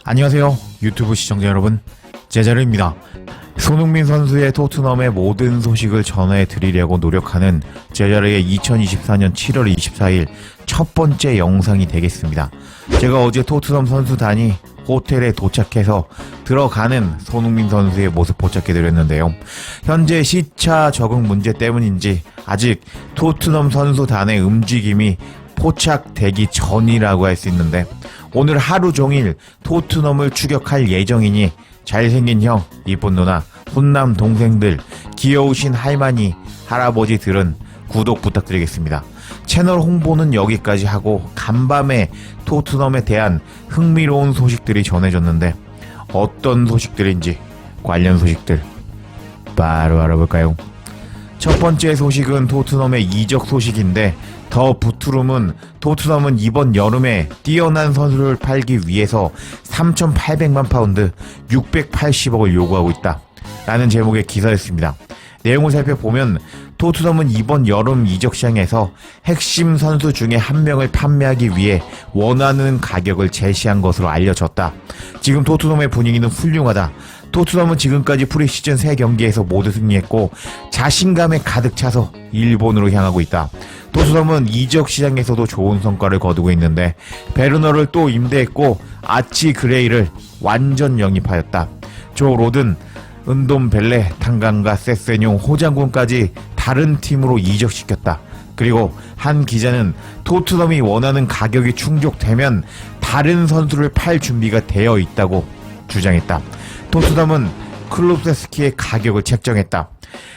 안녕하세요 유튜브 시청자 여러분, 제자르입니다. 손흥민 선수의 토트넘의 모든 소식을 전해드리려고 노력하는 제자르의 2024년 7월 24일 첫 번째 영상이 되겠습니다. 제가 어제 토트넘 선수단이 호텔에 도착해서 들어가는 손흥민 선수의 모습 포착해드렸는데요. 현재 시차 적응 문제 때문인지 아직 토트넘 선수단의 움직임이 포착되기 전이라고 할 수 있는데, 오늘 하루 종일 토트넘을 추격할 예정이니 잘생긴 형, 이쁜 누나, 훈남 동생들, 귀여우신 할머니, 할아버지들은 구독 부탁드리겠습니다. 채널 홍보는 여기까지 하고 간밤에 토트넘에 대한 흥미로운 소식들이 전해졌는데 어떤 소식들인지 관련 소식들 바로 알아볼까요? 첫 번째 소식은 토트넘의 이적 소식인데, 더 부투룸은 토트넘은 이번 여름에 뛰어난 선수를 팔기 위해서 3,800만 파운드 680억을 요구하고 있다 라는 제목의 기사였습니다. 내용을 살펴보면 토트넘은 이번 여름 이적 시장에서 핵심 선수 중에 한 명을 판매하기 위해 원하는 가격을 제시한 것으로 알려졌다. 지금 토트넘의 분위기는 훌륭하다. 토트넘은 지금까지 프리시즌 3경기에서 모두 승리했고 자신감에 가득 차서 일본으로 향하고 있다. 토트넘은 이적 시장에서도 좋은 성과를 거두고 있는데 베르너를 또 임대했고 아치 그레이를 완전 영입하였다. 조 로든, 은돔벨레, 탕강가, 세세뇽, 호장군까지 다른 팀으로 이적시켰다. 그리고 한 기자는 토트넘이 원하는 가격이 충족되면 다른 선수를 팔 준비가 되어 있다고 주장했다. 토트넘은 클롭세스키의 가격을 책정했다.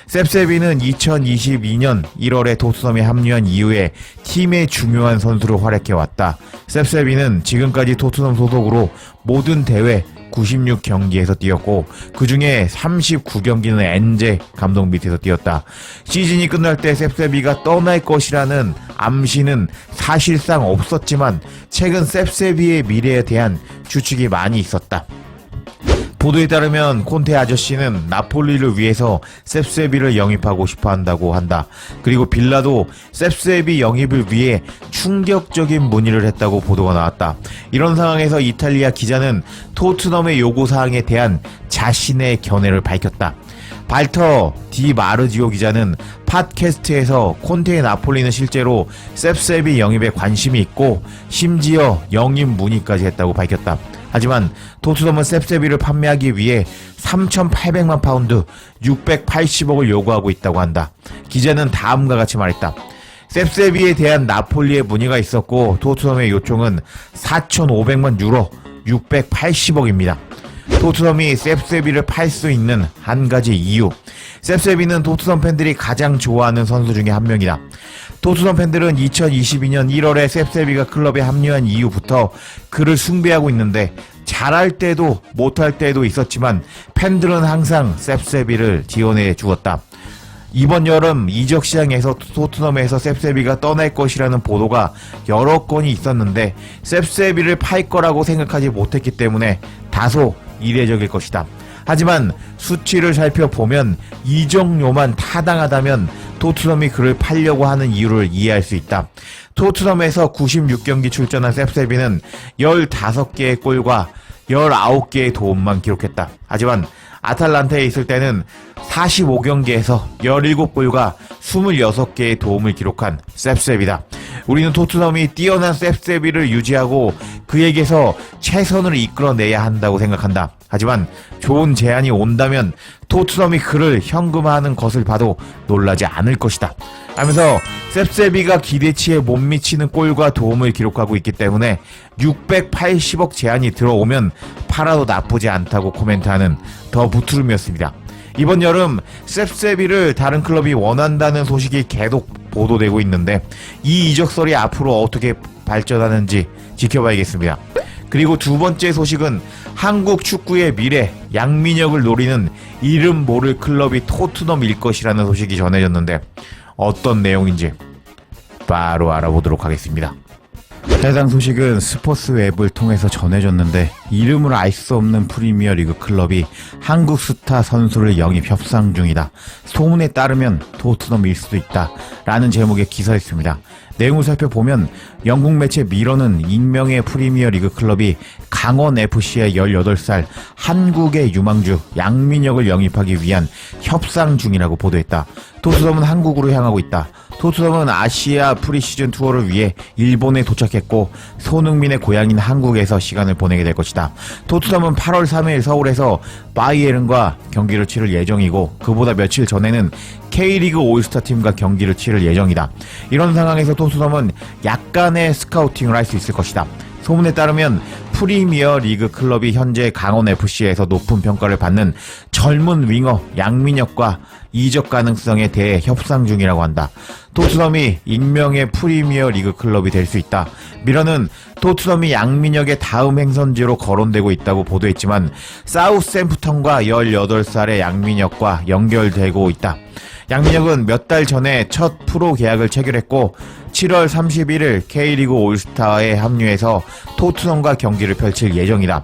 셉세비는 2022년 1월에 토트넘에 합류한 이후에 팀의 중요한 선수로 활약해왔다. 셉세비는 지금까지 토트넘 소속으로 모든 대회 96경기에서 뛰었고 그 중에 39경기는 엔제 감독 밑에서 뛰었다. 시즌이 끝날 때 셉세비가 떠날 것이라는 암시는 사실상 없었지만 최근 셉세비의 미래에 대한 추측이 많이 있었다. 보도에 따르면 콘테 아저씨는 나폴리를 위해서 셉세비를 영입하고 싶어 한다고 한다. 그리고 빌라도 셉세비 영입을 위해 충격적인 문의를 했다고 보도가 나왔다. 이런 상황에서 이탈리아 기자는 토트넘의 요구사항에 대한 자신의 견해를 밝혔다. 발터 디 마르지오 기자는 팟캐스트에서 콘테의 나폴리는 실제로 셉세비 영입에 관심이 있고 심지어 영입 문의까지 했다고 밝혔다. 하지만 토트넘은 셉세비를 판매하기 위해 3,800만 파운드 680억을 요구하고 있다고 한다. 기자는 다음과 같이 말했다. 셉세비에 대한 나폴리의 문의가 있었고 토트넘의 요청은 4,500만 유로 680억입니다. 토트넘이 셉세비를 팔 수 있는 한 가지 이유. 셉세비는 토트넘 팬들이 가장 좋아하는 선수 중에 한 명이다. 토트넘 팬들은 2022년 1월에 셉세비가 클럽에 합류한 이후부터 그를 숭배하고 있는데 잘할 때도 못할 때도 있었지만 팬들은 항상 셉세비를 지원해 주었다. 이번 여름 이적 시장에서 토트넘에서 셉세비가 떠날 것이라는 보도가 여러 건이 있었는데 셉세비를 팔 거라고 생각하지 못했기 때문에 다소 이례적일 것이다. 하지만 수치를 살펴보면 이적료만 타당하다면 토트넘이 그를 팔려고 하는 이유를 이해할 수 있다. 토트넘에서 96경기 출전한 셉세비는 15개의 골과 19개의 도움만 기록했다. 하지만 아탈란타에 있을 때는 45경기에서 17골과 26개의 도움을 기록한 셉세비다. 우리는 토트넘이 뛰어난 셉세비를 유지하고 그에게서 최선을 이끌어내야 한다고 생각한다. 하지만 좋은 제안이 온다면 토트넘이 그를 현금화하는 것을 봐도 놀라지 않을 것이다 하면서 셉세비가 기대치에 못 미치는 골과 도움을 기록하고 있기 때문에 680억 제안이 들어오면 팔아도 나쁘지 않다고 코멘트하는 더 부투름이었습니다. 이번 여름 셉세비를 다른 클럽이 원한다는 소식이 계속 보도되고 있는데 이 이적설이 앞으로 어떻게 발전하는지 지켜봐야겠습니다. 그리고 두 번째 소식은 한국 축구의 미래, 양민혁을 노리는 이름 모를 클럽이 토트넘일 것이라는 소식이 전해졌는데 어떤 내용인지 바로 알아보도록 하겠습니다. 해당 소식은 스포츠 웹을 통해서 전해졌는데 이름을 알 수 없는 프리미어리그 클럽이 한국 스타 선수를 영입 협상 중이다. 소문에 따르면 토트넘일 수도 있다 라는 제목의 기사였습니다. 내용을 살펴보면 영국 매체 미러는 익명의 프리미어리그 클럽이 강원FC의 18살 한국의 유망주 양민혁을 영입하기 위한 협상 중이라고 보도했다. 토트넘은 한국으로 향하고 있다. 토트넘은 아시아 프리시즌 투어를 위해 일본에 도착했고 손흥민의 고향인 한국에서 시간을 보내게 될 것이다. 토트넘은 8월 3일 서울에서 바이에른과 경기를 치를 예정이고 그보다 며칠 전에는 K리그 올스타 팀과 경기를 치를 예정이다. 이런 상황에서 토트넘은 약간의 스카우팅을 할 수 있을 것이다. 소문에 따르면 프리미어 리그 클럽이 현재 강원FC에서 높은 평가를 받는 젊은 윙어 양민혁과 이적 가능성에 대해 협상 중이라고 한다. 토트넘이 익명의 프리미어 리그 클럽이 될 수 있다. 미러는 토트넘이 양민혁의 다음 행선지로 거론되고 있다고 보도했지만 사우스햄프턴과 18살의 양민혁과 연결되고 있다. 양민혁은 몇 달 전에 첫 프로 계약을 체결했고 7월 31일 K리그 올스타에 합류해서 토트넘과 경기를 펼칠 예정이다.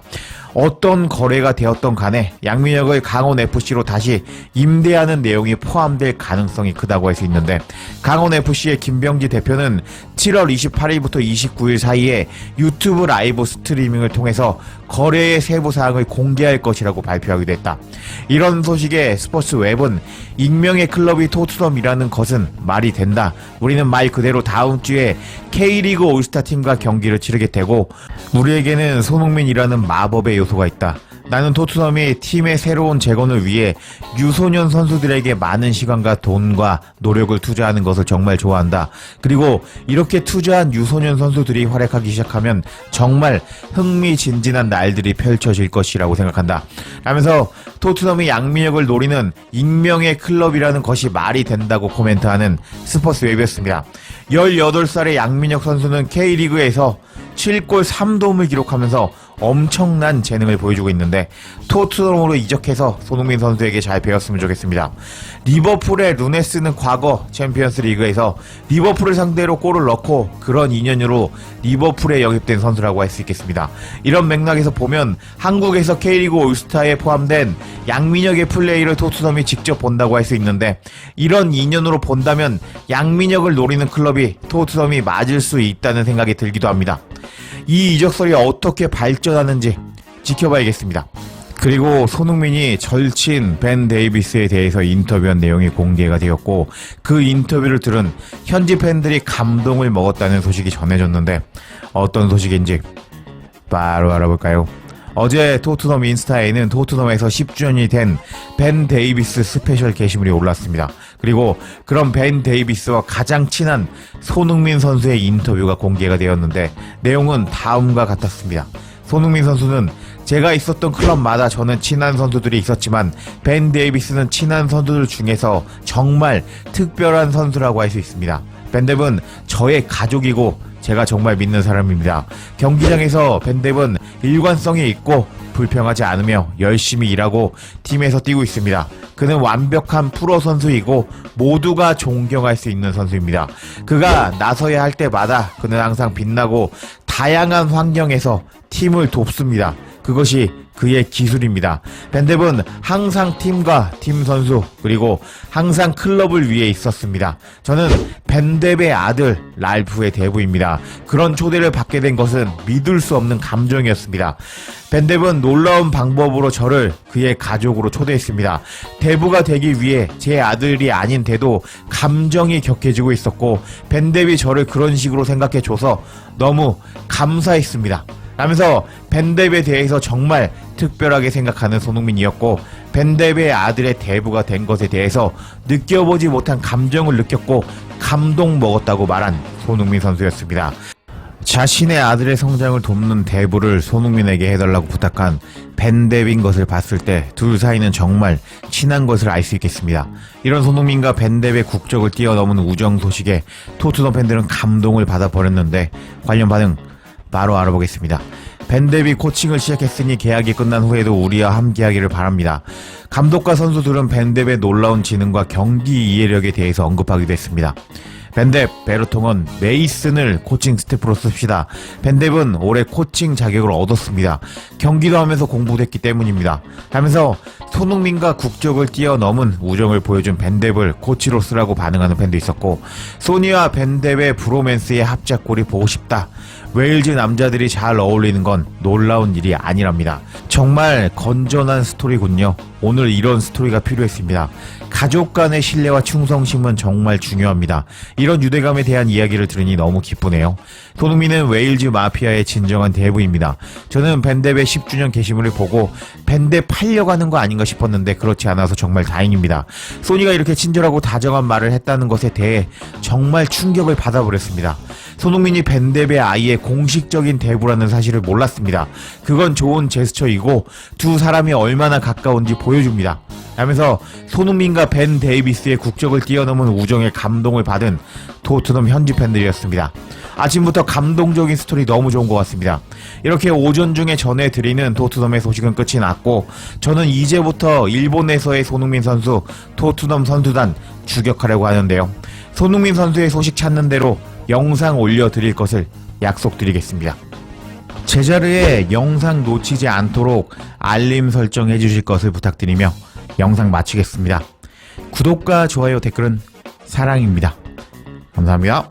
어떤 거래가 되었던 간에 양민혁을 강원FC로 다시 임대하는 내용이 포함될 가능성이 크다고 할 수 있는데 강원FC의 김병지 대표는 7월 28일부터 29일 사이에 유튜브 라이브 스트리밍을 통해서 거래의 세부 사항을 공개할 것이라고 발표하기도 했다. 이런 소식에 스포츠 웹은 익명의 클럽이 토트넘이라는 것은 말이 된다. 우리는 말 그대로 다음 주에 K리그 올스타 팀과 경기를 치르게 되고 우리에게는 손흥민이라는 마법의 요소가 있다. 나는 토트넘이 팀의 새로운 재건을 위해 유소년 선수들에게 많은 시간과 돈과 노력을 투자하는 것을 정말 좋아한다. 그리고 이렇게 투자한 유소년 선수들이 활약하기 시작하면 정말 흥미진진한 날들이 펼쳐질 것이라고 생각한다. 라면서 토트넘이 양민혁을 노리는 익명의 클럽이라는 것이 말이 된다고 코멘트하는 스포츠 웹이었습니다. 18살의 양민혁 선수는 K리그에서 7골 3도움을 기록하면서 엄청난 재능을 보여주고 있는데 토트넘으로 이적해서 손흥민 선수에게 잘 배웠으면 좋겠습니다. 리버풀의 루네스는 과거 챔피언스 리그에서 리버풀을 상대로 골을 넣고 그런 인연으로 리버풀에 영입된 선수라고 할 수 있겠습니다. 이런 맥락에서 보면 한국에서 K리그 올스타에 포함된 양민혁의 플레이를 토트넘이 직접 본다고 할 수 있는데 이런 인연으로 본다면 양민혁을 노리는 클럽이 토트넘이 맞을 수 있다는 생각이 들기도 합니다. 이 이적설이 어떻게 발전하는지 지켜봐야겠습니다. 그리고 손흥민이 절친 벤 데이비스에 대해서 인터뷰한 내용이 공개가 되었고 그 인터뷰를 들은 현지 팬들이 감동을 먹었다는 소식이 전해졌는데 어떤 소식인지 바로 알아볼까요? 어제 토트넘 인스타에는 토트넘에서 10주년이 된 벤 데이비스 스페셜 게시물이 올랐습니다. 그리고 그런 벤 데이비스와 가장 친한 손흥민 선수의 인터뷰가 공개가 되었는데 내용은 다음과 같았습니다. 손흥민 선수는 제가 있었던 클럽마다 저는 친한 선수들이 있었지만 벤 데이비스는 친한 선수들 중에서 정말 특별한 선수라고 할 수 있습니다. 벤뎁은 저의 가족이고 제가 정말 믿는 사람입니다. 경기장에서 벤뎁은 일관성이 있고 불평하지 않으며 열심히 일하고 팀에서 뛰고 있습니다. 그는 완벽한 프로 선수이고 모두가 존경할 수 있는 선수입니다. 그가 나서야 할 때마다 그는 항상 빛나고 다양한 환경에서 팀을 돕습니다. 그것이 그의 기술입니다. 벤뎁은 항상 팀과 팀 선수 그리고 항상 클럽을 위해 있었습니다. 저는 벤뎁의 아들 랄프의 대부입니다. 그런 초대를 받게 된 것은 믿을 수 없는 감정이었습니다. 벤뎁은 놀라운 방법으로 저를 그의 가족으로 초대했습니다. 대부가 되기 위해 제 아들이 아닌데도 감정이 격해지고 있었고 벤뎁이 저를 그런 식으로 생각해줘서 너무 감사했습니다. 라면서 벤뎁에 대해서 정말 특별하게 생각하는 손흥민이었고 벤뎁의 아들의 대부가 된 것에 대해서 느껴보지 못한 감정을 느꼈고 감동 먹었다고 말한 손흥민 선수였습니다. 자신의 아들의 성장을 돕는 대부를 손흥민에게 해달라고 부탁한 벤뎁인 것을 봤을 때 둘 사이는 정말 친한 것을 알 수 있겠습니다. 이런 손흥민과 벤뎁의 국적을 뛰어넘은 우정 소식에 토트넘 팬들은 감동을 받아버렸는데 관련 반응 바로 알아보겠습니다. 벤뎁이 코칭을 시작했으니 계약이 끝난 후에도 우리와 함께하기를 바랍니다. 감독과 선수들은 벤뎁의 놀라운 지능과 경기 이해력에 대해서 언급하기도 했습니다. 벤뎁, 베르통은 메이슨을 코칭 스태프로 씁시다. 벤뎁은 올해 코칭 자격을 얻었습니다. 경기도 하면서 공부도 했기 때문입니다. 하면서 손흥민과 국적을 뛰어넘은 우정을 보여준 벤뎁을 코치로 쓰라고 반응하는 팬도 있었고 소니와 벤뎁의 브로맨스의 합작골이 보고 싶다. 웨일즈 남자들이 잘 어울리는 건 놀라운 일이 아니랍니다. 정말 건전한 스토리군요. 오늘 이런 스토리가 필요했습니다. 가족 간의 신뢰와 충성심은 정말 중요합니다. 이런 유대감에 대한 이야기를 들으니 너무 기쁘네요. 손흥민은 웨일즈 마피아의 진정한 대부입니다. 저는 벤뎁의 10주년 게시물을 보고 벤뎁 팔려고 하는 거 아닌가 싶었는데 그렇지 않아서 정말 다행입니다. 소니가 이렇게 친절하고 다정한 말을 했다는 것에 대해 정말 충격을 받아버렸습니다. 손흥민이 벤뎁의 아이의 공식적인 대부라는 사실을 몰랐습니다. 그건 좋은 제스처이고 두 사람이 얼마나 가까운지 보여줍니다. 하면서 손흥민과 벤 데이비스의 국적을 뛰어넘은 우정에 감동을 받은 토트넘 현지 팬들이었습니다. 아침부터 감동적인 스토리 너무 좋은 것 같습니다. 이렇게 오전 중에 전해드리는 토트넘의 소식은 끝이 났고 저는 이제부터 일본에서의 손흥민 선수 토트넘 선수단 추격하려고 하는데요. 손흥민 선수의 소식 찾는 대로 영상 올려드릴 것을 약속드리겠습니다. 제자르에 영상 놓치지 않도록 알림 설정해 주실 것을 부탁드리며 영상 마치겠습니다. 구독과 좋아요, 댓글은 사랑입니다. 감사합니다.